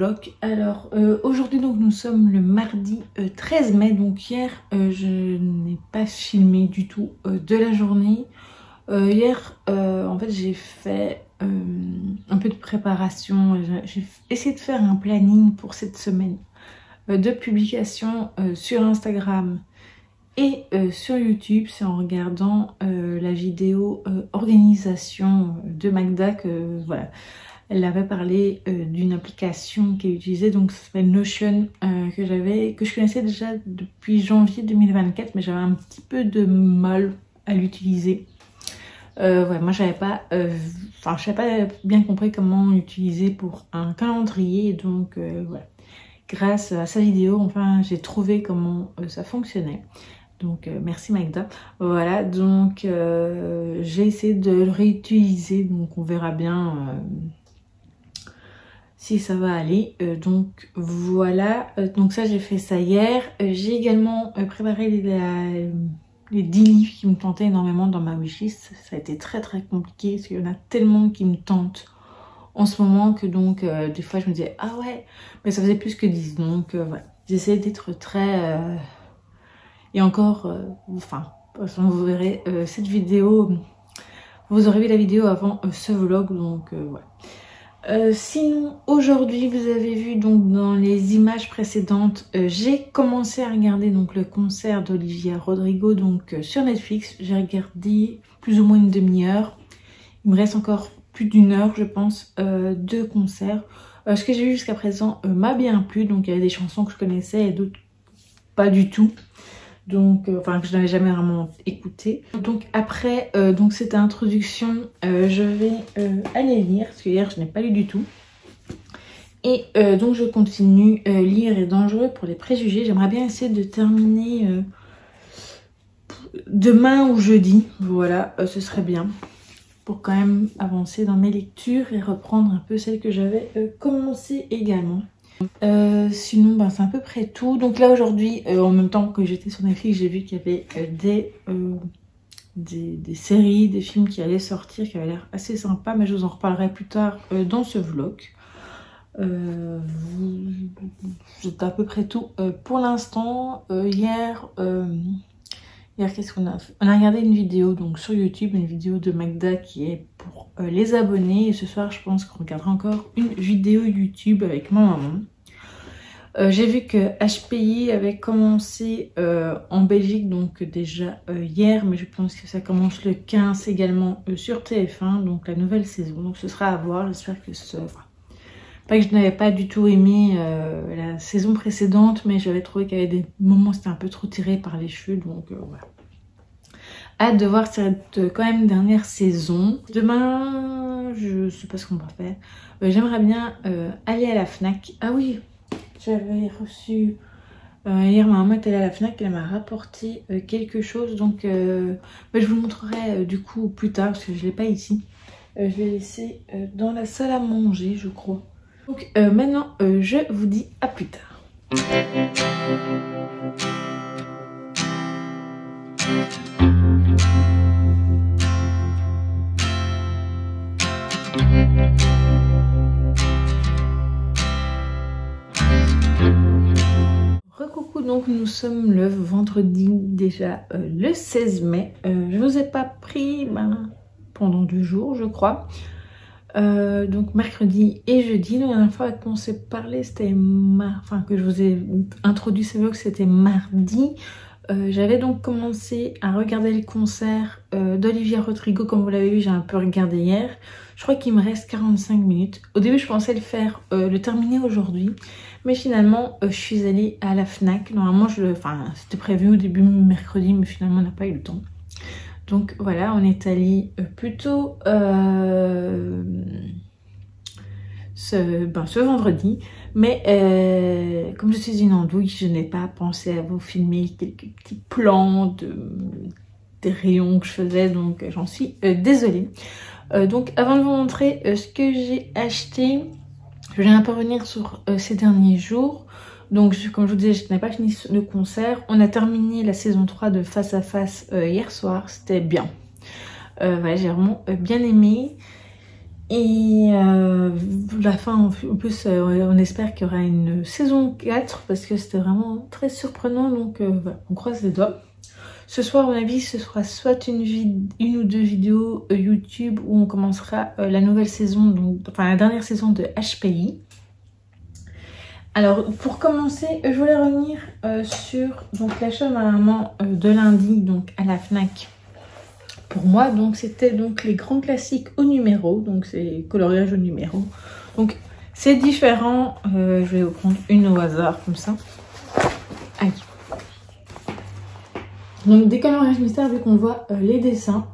vlog. Alors aujourd'hui donc nous sommes le mardi 13 mai, donc hier je n'ai pas filmé du tout de la journée. Hier en fait j'ai fait un peu de préparation, j'ai essayé de faire un planning pour cette semaine de publication sur Instagram et sur YouTube. C'est en regardant la vidéo organisation de Magda que voilà, elle avait parlé d'une application qu'elle utilisait, donc ça s'appelle Notion, que je connaissais déjà depuis janvier 2024, mais j'avais un petit peu de mal à l'utiliser. Ouais, moi j'avais pas bien compris comment l'utiliser pour un calendrier, donc voilà. Grâce à sa vidéo, enfin j'ai trouvé comment ça fonctionnait. Donc merci Magda. Voilà, donc j'ai essayé de le réutiliser, donc on verra bien si ça va aller. Donc voilà, donc ça j'ai fait ça hier. J'ai également préparé les 10 livres qui me tentaient énormément dans ma wishlist. Ça a été très compliqué parce qu'il y en a tellement qui me tentent en ce moment que donc des fois je me disais ah ouais, mais ça faisait plus que 10, donc voilà, j'essaie d'être très et encore enfin vous verrez cette vidéo, vous aurez vu la vidéo avant ce vlog, donc voilà. Sinon aujourd'hui vous avez vu donc dans les images précédentes, j'ai commencé à regarder donc le concert d'Olivia Rodrigo donc sur Netflix. J'ai regardé plus ou moins une demi-heure, il me reste encore plus d'une heure je pense de concert. Ce que j'ai vu jusqu'à présent m'a bien plu, donc il y avait des chansons que je connaissais et d'autres pas du tout, donc enfin que je n'avais jamais vraiment écouté. Donc après donc cette introduction, je vais aller lire parce que hier je n'ai pas lu du tout, et donc je continue. Lire est dangereux pour les préjugés. J'aimerais bien essayer de terminer demain ou jeudi, voilà, ce serait bien pour quand même avancer dans mes lectures et reprendre un peu celles que j'avais commencé également. Sinon ben, c'est à peu près tout. Donc là aujourd'hui en même temps que j'étais sur Netflix, j'ai vu qu'il y avait des séries, des films qui allaient sortir, qui avaient l'air assez sympa, mais je vous en reparlerai plus tard dans ce vlog. C'est à peu près tout pour l'instant. Hier qu'est-ce qu'on a fait? On a regardé une vidéo donc sur YouTube, une vidéo de Magda qui est pour les abonnés, et ce soir je pense qu'on regardera encore une vidéo YouTube avec ma maman. J'ai vu que HPI avait commencé en Belgique donc déjà hier, mais je pense que ça commence le 15 également sur TF1, donc la nouvelle saison, donc ce sera à voir. J'espère que pas que je n'avais pas du tout aimé la saison précédente, mais j'avais trouvé qu'il y avait des moments où c'était un peu trop tiré par les cheveux, donc voilà. Hâte de voir cette quand même dernière saison. Demain, je sais pas ce qu'on va faire. J'aimerais bien aller à la FNAC. Ah oui, j'avais reçu hier, ma maman est allée à la FNAC, elle m'a rapporté quelque chose, donc je vous le montrerai du coup plus tard parce que je l'ai pas ici. Je l'ai laissé dans la salle à manger, je crois. Donc maintenant je vous dis à plus tard. Recoucou, donc nous sommes le vendredi déjà le 16 mai. Je vous ai pas pris pendant 2 jours je crois. Donc mercredi et jeudi. La dernière fois qu'on s'est parlé c'était que je vous ai introduit ce vlog, c'était mardi. J'avais donc commencé à regarder le concert d'Olivia Rodrigo. Comme vous l'avez vu, j'ai un peu regardé hier. Je crois qu'il me reste 45 minutes. Au début je pensais le terminer aujourd'hui, mais finalement je suis allée à la FNAC. Normalement c'était prévu au début mercredi, mais finalement on n'a pas eu le temps. Donc voilà, on est allé plutôt ce vendredi. Mais comme je suis une andouille, je n'ai pas pensé à vous filmer quelques petits plans des rayons que je faisais, donc j'en suis désolée. Donc avant de vous montrer ce que j'ai acheté, je vais un peu revenir sur ces derniers jours. Donc comme je vous disais, je n'ai pas fini le concert. On a terminé la saison 3 de Face à Face hier soir, c'était bien. Voilà, j'ai vraiment bien aimé. Et la fin, en plus, on espère qu'il y aura une saison 4 parce que c'était vraiment très surprenant. Donc voilà, on croise les doigts. Ce soir, à mon avis, ce sera soit une ou deux vidéos YouTube où on commencera la nouvelle saison, donc, enfin la dernière saison de HPI. Alors, pour commencer, je voulais revenir sur l'achat de ma maman de lundi, donc à la FNAC. Pour moi, donc c'était donc les grands classiques au numéro, donc c'est coloriage au numéro. Donc c'est différent, je vais vous prendre une au hasard comme ça. Aïe. Donc des coloriages mystères vu qu'on voit les dessins,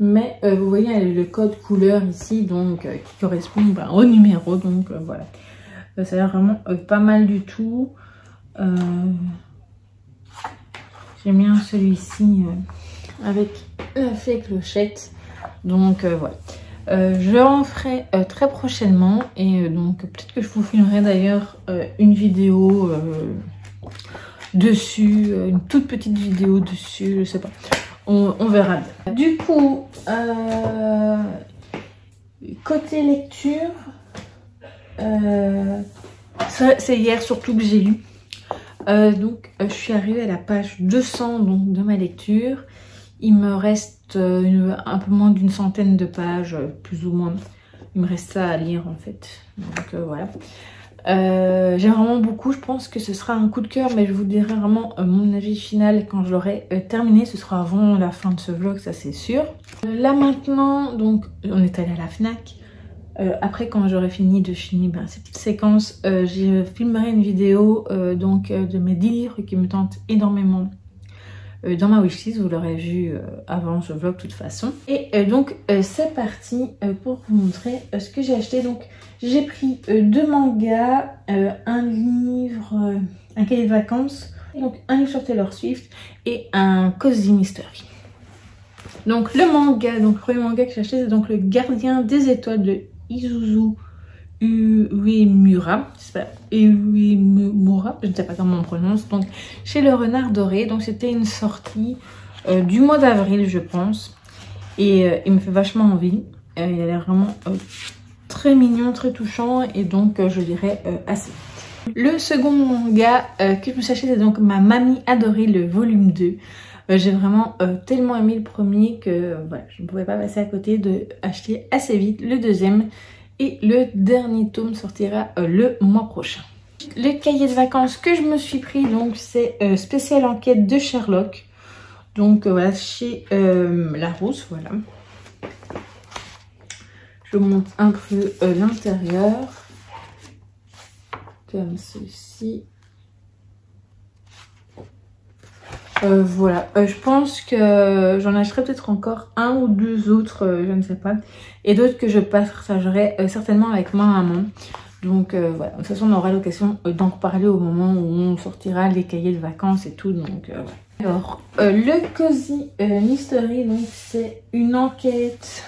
mais vous voyez le code couleur ici, donc qui correspond au numéro, donc voilà. Ça a l'air vraiment pas mal du tout. J'aime bien celui-ci avec la fée clochette. Donc voilà. Je en ferai très prochainement. Et donc peut-être que je vous filmerai d'ailleurs une vidéo dessus. Une toute petite vidéo dessus. Je sais pas. On verra bien. Du coup, côté lecture, c'est hier surtout que j'ai lu. Je suis arrivée à la page 200 donc, de ma lecture. Il me reste un peu moins d'une centaine de pages, plus ou moins. Il me reste ça à lire en fait. Donc voilà. J'aime vraiment beaucoup. Je pense que ce sera un coup de cœur, mais je vous dirai vraiment mon avis final quand je l'aurai terminé. Ce sera avant la fin de ce vlog, ça c'est sûr. Là maintenant, donc on est allé à la FNAC. Après quand j'aurai fini de filmer ces petites séquences, je filmerai une vidéo de mes 10 livres qui me tentent énormément dans ma wishlist. Vous l'aurez vu avant ce vlog de toute façon. Et c'est parti pour vous montrer ce que j'ai acheté. Donc j'ai pris 2 mangas, un livre, un cahier de vacances, donc un livre sur Taylor Swift et un Cozy Mystery. Donc le manga, donc le premier manga que j'ai acheté, c'est donc Le Gardien des Étoiles de Isuzu Uemura, je ne sais pas comment on prononce, donc chez Le Renard Doré. Donc c'était une sortie du mois d'avril je pense, et il me fait vachement envie. Il a l'air vraiment très mignon, très touchant, et donc je dirais assez. Le second manga que je me suis acheté, c'est donc Ma Mamie Adorée, le volume 2. J'ai vraiment tellement aimé le premier que voilà, je ne pouvais pas passer à côté de acheter assez vite le deuxième. Et le dernier tome sortira le mois prochain. Le cahier de vacances que je me suis pris, donc c'est Spéciale enquête de Sherlock. Donc voilà, chez Larousse, voilà. Je vous montre un peu l'intérieur. Comme ceci. Voilà, je pense que j'en achèterai peut-être encore un ou deux autres, je ne sais pas. Et d'autres que je partagerai certainement avec ma maman. Donc voilà, de toute façon on aura l'occasion d'en reparler au moment où on sortira les cahiers de vacances et tout. Donc voilà. Alors, le Cozy Mystery, donc c'est une enquête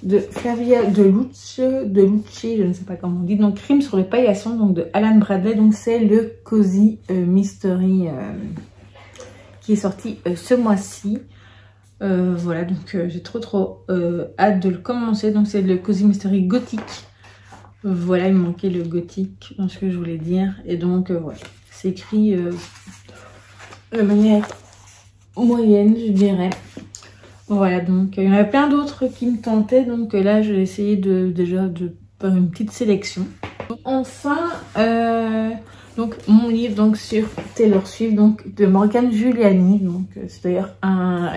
de Flavia Deluce, je ne sais pas comment on dit. Donc Crime sur le paillasson, donc de Alan Bradley. Donc c'est le Cozy Mystery qui est sorti ce mois-ci. Voilà, donc j'ai trop hâte de le commencer. Donc c'est le Cozy Mystery gothique. Voilà, il me manquait le gothique dans ce que je voulais dire. Et donc voilà, c'est écrit de manière moyenne, je dirais. Voilà, donc il y en avait plein d'autres qui me tentaient. Donc là, je vais essayer déjà de faire une petite sélection. Enfin, donc mon livre donc sur Taylor Swift, donc de Morgane Giuliani. Donc c'est d'ailleurs un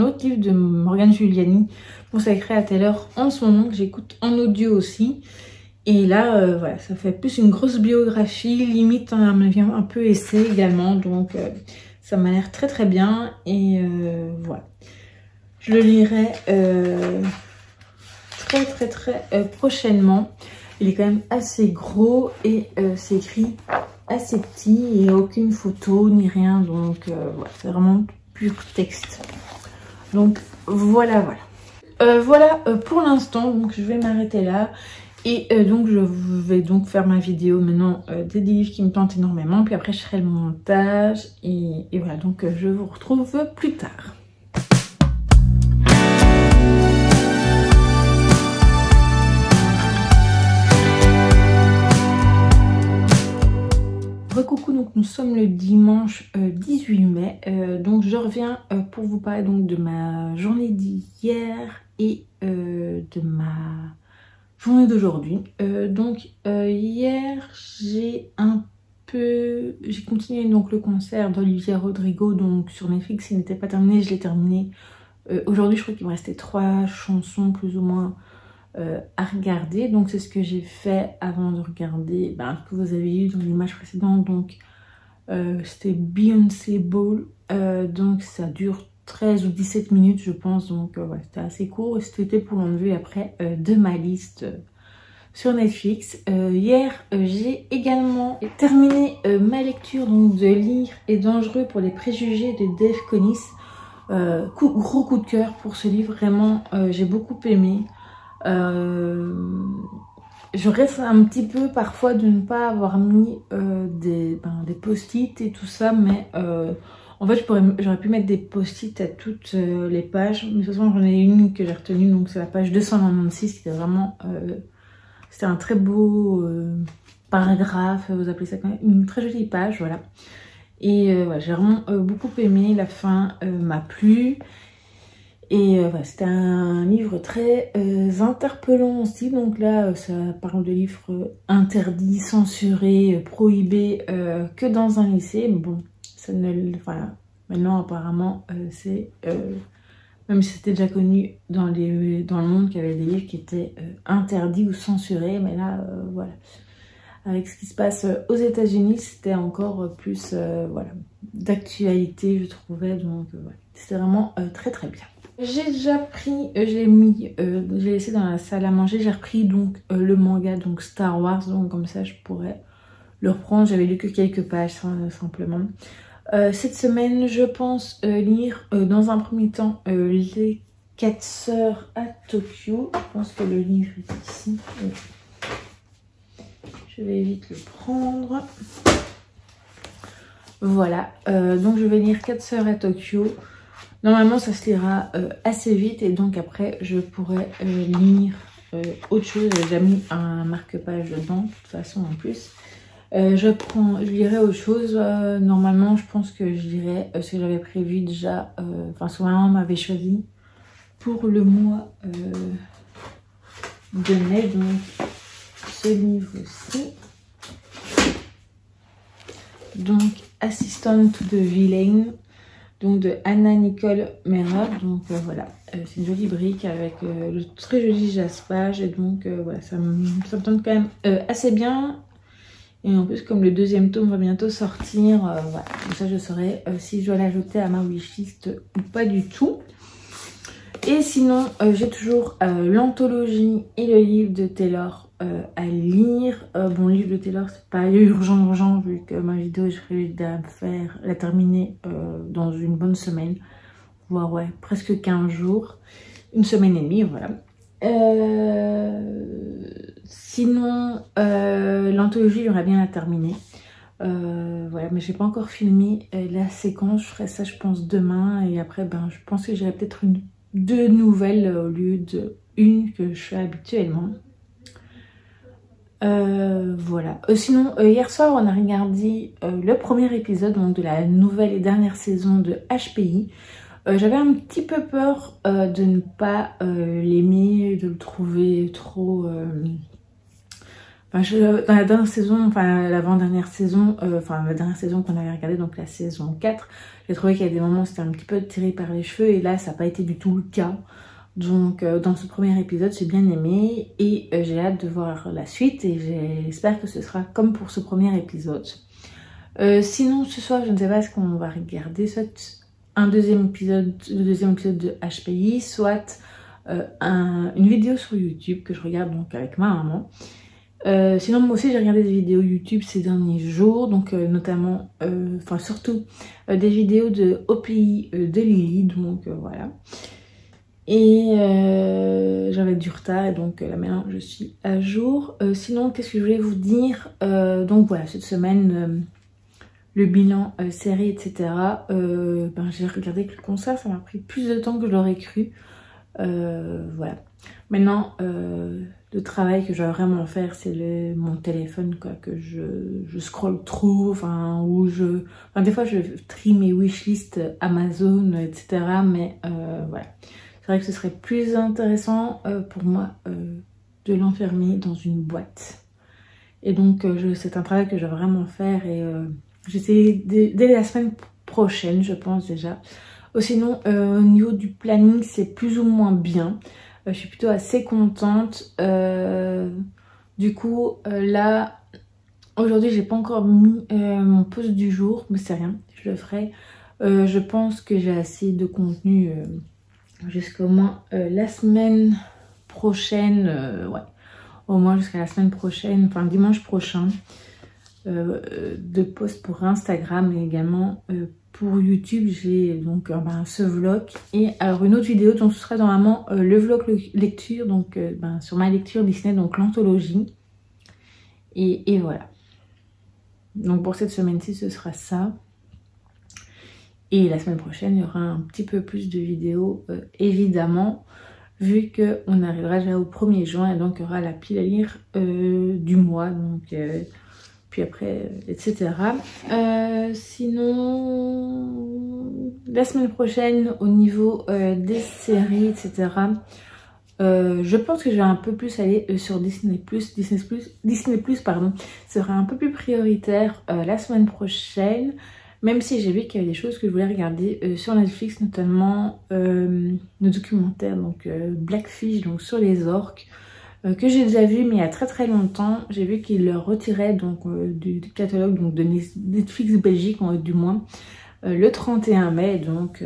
autre livre de Morgane Giuliani consacré à Taylor en ce moment, que j'écoute en audio aussi. Et là voilà, ça fait plus une grosse biographie, limite un peu essai également. Donc ça m'a l'air très bien. Et voilà, je le lirai très prochainement. Il est quand même assez gros et c'est écrit assez petit. Il n'y a aucune photo ni rien. Donc voilà, c'est vraiment pur texte. Donc voilà. Voilà pour l'instant. Donc je vais m'arrêter là. Et donc je vais donc faire ma vidéo maintenant des livres qui me tentent énormément. Puis après je ferai le montage. Et voilà, donc je vous retrouve plus tard. Recoucou, donc nous sommes le dimanche 18 mai, donc je reviens pour vous parler donc de ma journée d'hier et de ma journée d'aujourd'hui. Hier j'ai continué donc le concert d'Olivia Rodrigo donc sur Netflix. Il n'était pas terminé, je l'ai terminé aujourd'hui. Je crois qu'il me restait 3 chansons plus ou moins à regarder, donc c'est ce que j'ai fait avant de regarder que vous avez vu dans l'image précédente. Donc c'était Beyoncé Ball, donc ça dure 13 ou 17 minutes je pense, donc ouais, c'était assez court et c'était pour l'enlever après de ma liste sur Netflix. Hier j'ai également terminé ma lecture donc de Lire est dangereux pour les préjugés de Dave Connis. Gros coup de cœur pour ce livre, vraiment j'ai beaucoup aimé. Je reste un petit peu parfois de ne pas avoir mis des post-it et tout ça, mais en fait j'aurais pu mettre des post-it à toutes les pages, mais de toute façon j'en ai une que j'ai retenue, donc c'est la page 296 qui était vraiment c'était un très beau paragraphe, vous appelez ça quand même, une très jolie page, voilà. Et voilà, j'ai vraiment beaucoup aimé, la fin m'a plu. Et voilà, c'était un livre très interpellant aussi. Donc là, ça parle de livres interdits, censurés, prohibés que dans un lycée. Mais bon, ça ne, voilà. Maintenant, apparemment, c'est... même si c'était déjà connu dans le monde qu'il y avait des livres qui étaient interdits ou censurés. Mais là, voilà. Avec ce qui se passe aux États-Unis, c'était encore plus voilà, d'actualité, je trouvais. Donc voilà, c'était vraiment très très bien. J'ai déjà pris, je l'ai laissé dans la salle à manger, j'ai repris donc le manga donc Star Wars, donc comme ça je pourrais le reprendre. J'avais lu que quelques pages simplement. Cette semaine je pense lire dans un premier temps Les 4 sœurs à Tokyo. Je pense que le livre est ici. Je vais vite le prendre. Voilà, donc je vais lire 4 sœurs à Tokyo. Normalement ça se lira assez vite et donc après je pourrais lire autre chose. J'ai déjà mis un marque-page dedans de toute façon en plus. Je lirai autre chose. Normalement je pense que je lirai ce que j'avais prévu déjà. Enfin ce que ma maman m'avait choisi pour le mois de mai. Donc ce livre-ci. Donc Assistant to the Villain. Donc de Anna Nicole Mera. Donc voilà, c'est une jolie brique avec le très joli jaspage. Et donc voilà, ça me tente quand même assez bien. Et en plus, comme le deuxième tome va bientôt sortir, voilà, comme ça je saurai si je dois l'ajouter à ma wishlist ou pas du tout. Et sinon, j'ai toujours l'anthologie et le livre de Taylor à lire. Bon, le livre de Taylor, c'est pas urgent vu que ma vidéo, je prévu la terminer dans une bonne semaine. Voire ouais, presque 15 jours. Une semaine et demie, voilà. Sinon, l'anthologie, j'aimerais bien la terminer. Voilà, mais j'ai pas encore filmé la séquence. Je ferai ça, je pense, demain. Et après, je pense que j'irai peut-être 2 nouvelles au lieu de une que je fais habituellement. Voilà. Sinon, hier soir, on a regardé le premier épisode donc, de la nouvelle et dernière saison de HPI. J'avais un petit peu peur de ne pas l'aimer, de le trouver trop... dans la dernière saison, enfin l'avant-dernière saison, la dernière saison qu'on avait regardée, donc la saison 4, j'ai trouvé qu'il y a des moments où c'était un petit peu tiré par les cheveux et là ça n'a pas été du tout le cas. Donc dans ce premier épisode j'ai bien aimé et j'ai hâte de voir la suite et j'espère que ce sera comme pour ce premier épisode. Sinon ce soir je ne sais pas ce qu'on va regarder, soit le deuxième épisode de HPI, soit une vidéo sur YouTube que je regarde donc avec ma maman. Sinon moi aussi j'ai regardé des vidéos YouTube ces derniers jours, donc notamment, surtout des vidéos de OPI de Lily, donc voilà. Et j'avais du retard et donc là maintenant je suis à jour. Sinon qu'est-ce que je voulais vous dire, donc voilà, cette semaine le bilan série etc. J'ai regardé que le concert, ça m'a pris plus de temps que je l'aurais cru. Voilà. Maintenant de travail que je dois vraiment faire, c'est mon téléphone, quoi, que je scrolle trop, enfin, des fois je trie mes wishlists Amazon, etc. Mais voilà, c'est vrai que ce serait plus intéressant pour moi de l'enfermer dans une boîte. Et donc c'est un travail que je dois vraiment faire et j'essaie dès la semaine prochaine, je pense déjà. Sinon, au niveau du planning, c'est plus ou moins bien. Je suis plutôt assez contente. Du coup, là, aujourd'hui, j'ai pas encore mis mon post du jour, mais c'est rien, je le ferai. Je pense que j'ai assez de contenu jusqu'au moins la semaine prochaine. Ouais, au moins jusqu'à la semaine prochaine, enfin dimanche prochain, de posts pour Instagram et également pour YouTube. J'ai donc ce vlog et alors une autre vidéo, donc ce sera normalement le vlog lecture, donc sur ma lecture Disney, donc l'anthologie. Et voilà. Donc pour cette semaine-ci, ce sera ça. Et la semaine prochaine, il y aura un petit peu plus de vidéos, évidemment, vu qu'on arrivera déjà au 1er juin et donc il y aura la pile à lire du mois. Donc puis après, etc. Sinon, la semaine prochaine, au niveau des séries, etc., je pense que je vais un peu plus aller sur Disney+. Disney+, pardon, sera un peu plus prioritaire la semaine prochaine, même si j'ai vu qu'il y avait des choses que je voulais regarder sur Netflix, notamment le documentaire, donc Blackfish, donc sur les orques, que j'ai déjà vu mais il y a très longtemps. J'ai vu qu'ils le retiraient donc du catalogue donc de Netflix Belgique, du moins le 31 mai. Donc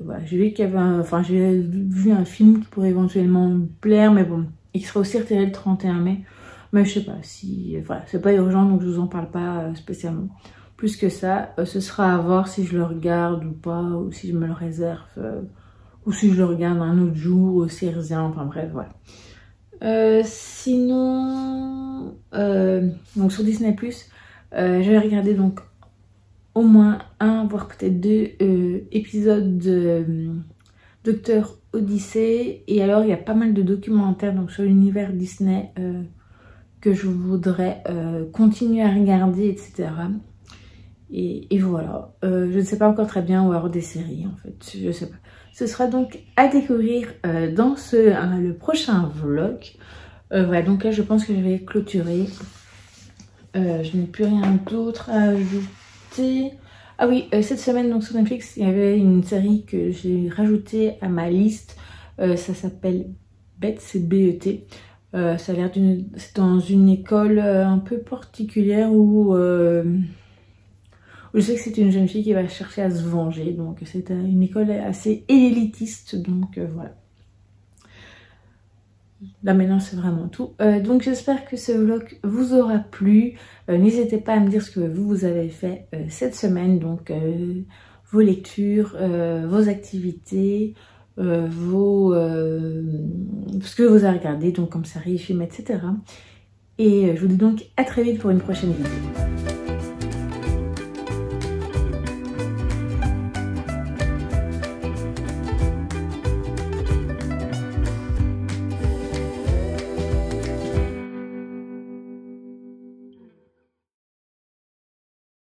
voilà, j'ai vu qu'il y avait j'ai vu un film qui pourrait éventuellement me plaire, mais bon, il sera aussi retiré le 31 mai. Mais je sais pas si, voilà, c'est pas urgent, donc je vous en parle pas spécialement. Plus que ça, ce sera à voir si je le regarde ou pas, ou si je me le réserve, ou si je le regarde un autre jour, ou si rien, enfin bref, voilà. Sinon, donc sur Disney+, je vais regarder donc au moins un, voire peut-être 2 épisodes de Docteur Odyssey. Et alors il y a pas mal de documentaires donc sur l'univers Disney que je voudrais continuer à regarder, etc. Et voilà, je ne sais pas encore très bien, ou alors des séries en fait, je sais pas. Ce sera donc à découvrir dans le prochain vlog. Voilà, donc là je pense que je vais clôturer. Je n'ai plus rien d'autre à ajouter. Ah oui, cette semaine donc sur Netflix, il y avait une série que j'ai rajoutée à ma liste. Ça s'appelle BET, c'est B-E-T. Ça a l'air c'est dans une école un peu particulière où je sais que c'est une jeune fille qui va chercher à se venger. Donc c'est une école assez élitiste, donc voilà. Là maintenant c'est vraiment tout. Donc j'espère que ce vlog vous aura plu. N'hésitez pas à me dire ce que vous avez fait cette semaine. Donc vos lectures, vos activités, ce que vous avez regardé, donc comme séries, films, etc. Et je vous dis donc à très vite pour une prochaine vidéo.